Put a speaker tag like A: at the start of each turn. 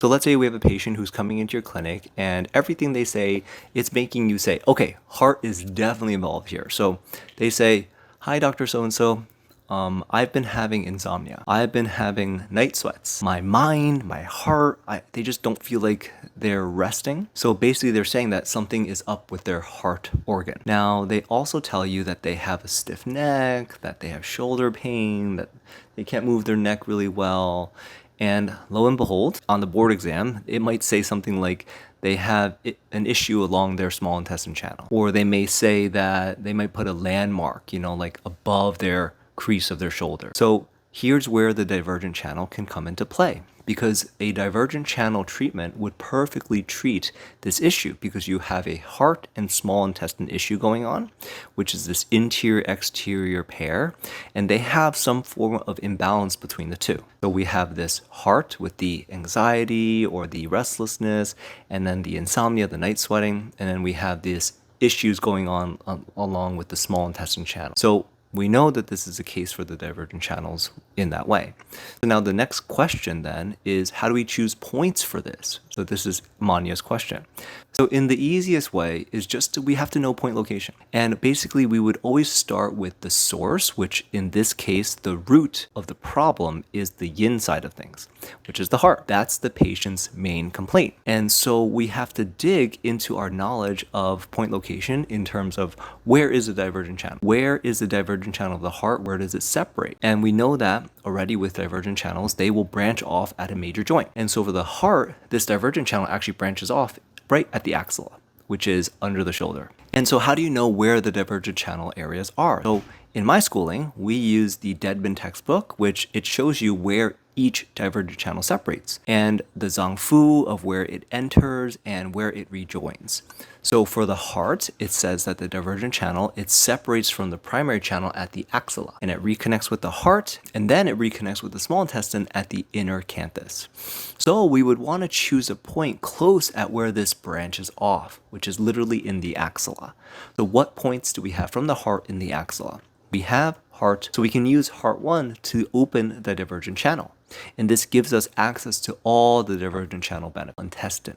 A: So let's say we have a patient who's coming into your clinic and everything they say, it's making you say, okay, heart is definitely involved here. So they say, hi, Dr. So-and-so. I've been having insomnia. I've been having night sweats. My mind, my heart, they just don't feel like they're resting. So basically they're saying that something is up with their heart organ. Now, they also tell you that they have a stiff neck, that they have shoulder pain, that they can't move their neck really well. And lo and behold, on the board exam, it might say something like they have an issue along their small intestine channel. Or they may say that they might put a landmark, like above their crease of their shoulder. So here's where the divergent channel can come into play, because a divergent channel treatment would perfectly treat this issue, because you have a heart and small intestine issue going on, which is this interior-exterior pair, and they have some form of imbalance between the two. So we have this heart with the anxiety or the restlessness, and then the insomnia, the night sweating, and then we have these issues going on along with the small intestine channel. So we know that this is the case for the divergent channels in that way. So now the next question then is, how do we choose points for this? So this is Manya's question. So in the easiest way is we have to know point location. And basically we would always start with the source, which in this case, the root of the problem is the yin side of things, which is the heart. That's the patient's main complaint. And so we have to dig into our knowledge of point location in terms of where is the divergent channel? Where is the divergent channel of the heart? Where does it separate? And we know that already with divergent channels, they will branch off at a major joint. And so for the heart, this divergent channel actually branches off right at the axilla, which is under the shoulder. And so how do you know where the divergent channel areas are? So in my schooling, we use the Deadman textbook, which it shows you where each divergent channel separates, and the Zhangfu of where it enters and where it rejoins. So for the heart, it says that the divergent channel, it separates from the primary channel at the axilla, and it reconnects with the heart, and then it reconnects with the small intestine at the inner canthus. So we would want to choose a point close at where this branches off, which is literally in the axilla. So what points do we have from the heart in the axilla? We have heart, so we can use heart 1 to open the divergent channel. And this gives us access to all the divergent channel benefits. Intestine,